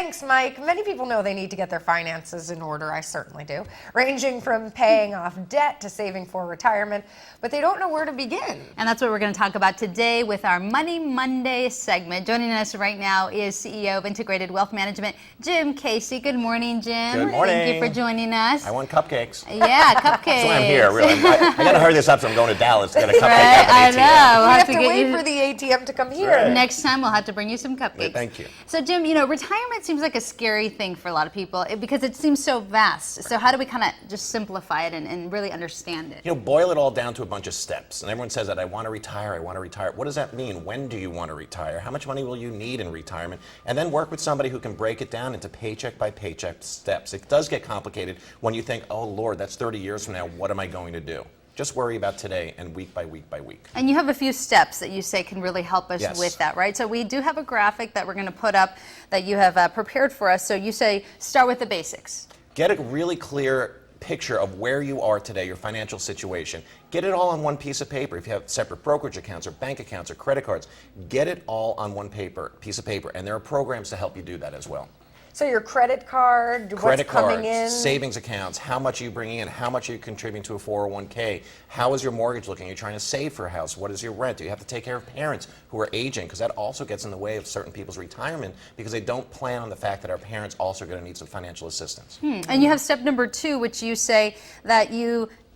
Thanks, Mike. Many people know they need to get their finances in order. I certainly do. Ranging from paying off debt to saving for retirement, but they don't know where to begin. And that's what we're going to talk about today with our Money Monday segment. Joining us right now is CEO of Integrated Wealth Management, Jim Casey. Good morning, Jim. Good morning. Thank you for joining us. I want cupcakes. Yeah, cupcakes. That's why I'm here, really. I got to hurry this up, so I'm going to Dallas to get a cupcake Right, at the ATM. I know. We have to wait for the ATM to come here. Right. Next time we'll have to bring you some cupcakes. Thank you. So Jim, you know, retirement seems like a scary thing for a lot of people because it seems so vast. So how do we kind of just simplify it and really understand it? You know, boil it all down to a bunch of steps. And everyone says that I want to retire, I want to retire. What does that mean? When do you want to retire? How much money will you need in retirement? And then work with somebody who can break it down into paycheck by paycheck steps. It does get complicated when you think, oh Lord, that's 30 years from now, what am I going to do? Just worry about today and week by week by week. And you have a few steps that you say can really help us with that, right? So we do have a graphic that we're going to put up that you have prepared for us. So you say start with the basics. Get a really clear picture of where you are today, your financial situation. Get it all on one piece of paper. If you have separate brokerage accounts or bank accounts or credit cards, get it all on one piece of paper. And there are programs to help you do that as well. So your credit card, what's coming in? Savings accounts, how much are you bringing in, how much are you contributing to a 401k, how is your mortgage looking, are you trying to save for a house, what is your rent, do you have to take care of parents who are aging, because that also gets in the way of certain people's retirement because they don't plan on the fact that our parents also are going to need some financial assistance. And you have step number 2, which you say that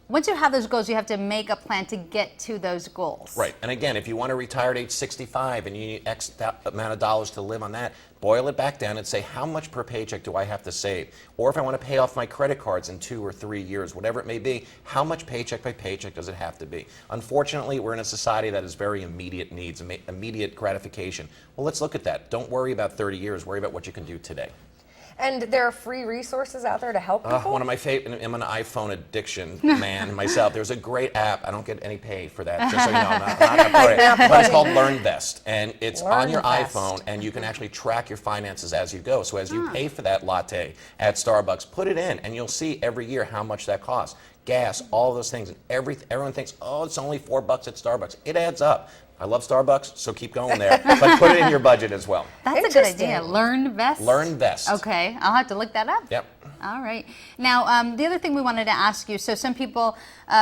once you have those goals, you have to make a plan to get to those goals. Right. And again, if you want to retire at age 65 and you need X amount of dollars to live on that, boil it back down and say, how much per paycheck do I have to save? Or if I want to pay off my credit cards in 2 or 3 years, whatever it may be, how much paycheck by paycheck does it have to be? Unfortunately, we're in a society that is very immediate needs, immediate gratification. Well, let's look at that. Don't worry about 30 years. Worry about what you can do today. And there are free resources out there to help people? One of my favorite, I'm an iPhone addiction man myself. There's a great app. I don't get any pay for that, just so you know. I'm not for it. But it's called LearnVest. And it's on your iPhone, and you can actually track your finances as you go. So as you pay for that latte at Starbucks, put it in, and you'll see every year how much that costs. Gas, all those things. And everyone thinks, oh, it's only $4 at Starbucks. It adds up. I love Starbucks, so keep going there. But put it in your budget as well. That's a good idea. LearnVest? LearnVest. Okay, I'll have to look that up. Yep. All right. Now, the other thing we wanted to ask you, so some people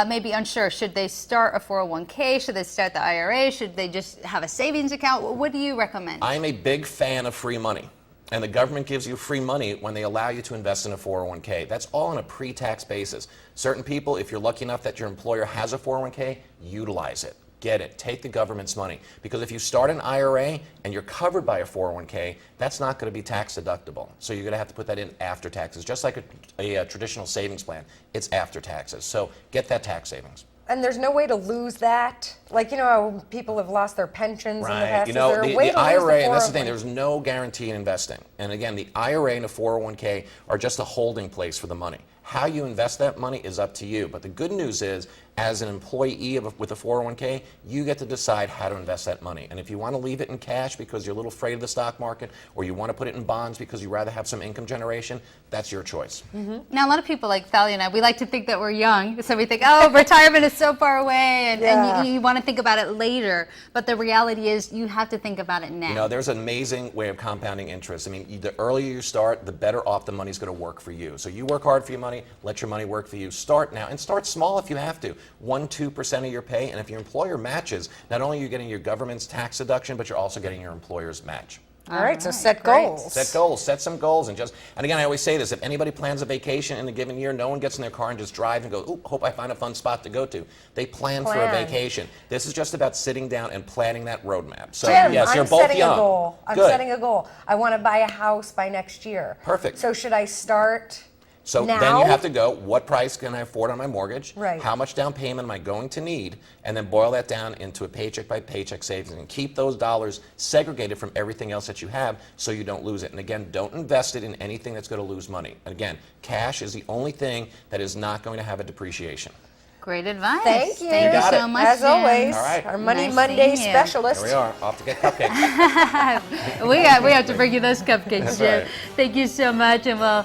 may be unsure. Should they start a 401k? Should they start the IRA? Should they just have a savings account? What do you recommend? I'm a big fan of free money. And the government gives you free money when they allow you to invest in a 401k. That's all on a pre-tax basis. Certain people, if you're lucky enough that your employer has a 401k, utilize it. Get it. Take the government's money. Because if you start an IRA and you're covered by a 401k, that's not going to be tax deductible. So you're going to have to put that in after taxes. Just like a traditional savings plan, it's after taxes. So get that tax savings. And there's no way to lose that? Like, you know how people have lost their pensions in the past? You know, Is there a way the to IRA, lose the and that's the thing, there's no guarantee in investing. And again, the IRA and the 401k are just a holding place for the money. How you invest that money is up to you. But the good news is, as an employee with a 401k, you get to decide how to invest that money. And if you want to leave it in cash because you're a little afraid of the stock market, or you want to put it in bonds because you'd rather have some income generation, that's your choice. Now, a lot of people like Thalia and I, we like to think that we're young. So we think, oh, retirement is so far away, and you want to think about it later. But the reality is you have to think about it now. You know, there's an amazing way of compounding interest. I mean, the earlier you start, the better off the money's going to work for you. So you work hard for your money, let your money work for you. Start now, and start small if you have to. 1-2% of your pay, and if your employer matches, not only are you getting your government's tax deduction, but you're also getting your employer's match. All right, so set goals. Set goals, set some goals, and again, I always say this, if anybody plans a vacation in a given year, no one gets in their car and just drive and go, ooh, hope I find a fun spot to go to. They plan for a vacation. This is just about sitting down and planning that roadmap. So Jim, yes, you're both young. I'm setting a goal. I want to buy a house by next year. Perfect. So should I start So now? Then you have to go, what price can I afford on my mortgage? Right. How much down payment am I going to need? And then boil that down into a paycheck by paycheck savings and keep those dollars segregated from everything else that you have so you don't lose it. And again, don't invest it in anything that's going to lose money. And again, cash is the only thing that is not going to have a Great advice. Thank you. Thank you so much, As Jim. always, All right. our Money Nice Monday seeing you. specialist. Here we are, off to get cupcakes. We have to bring you those cupcakes, That's Jim. right. Thank you so much, and we'll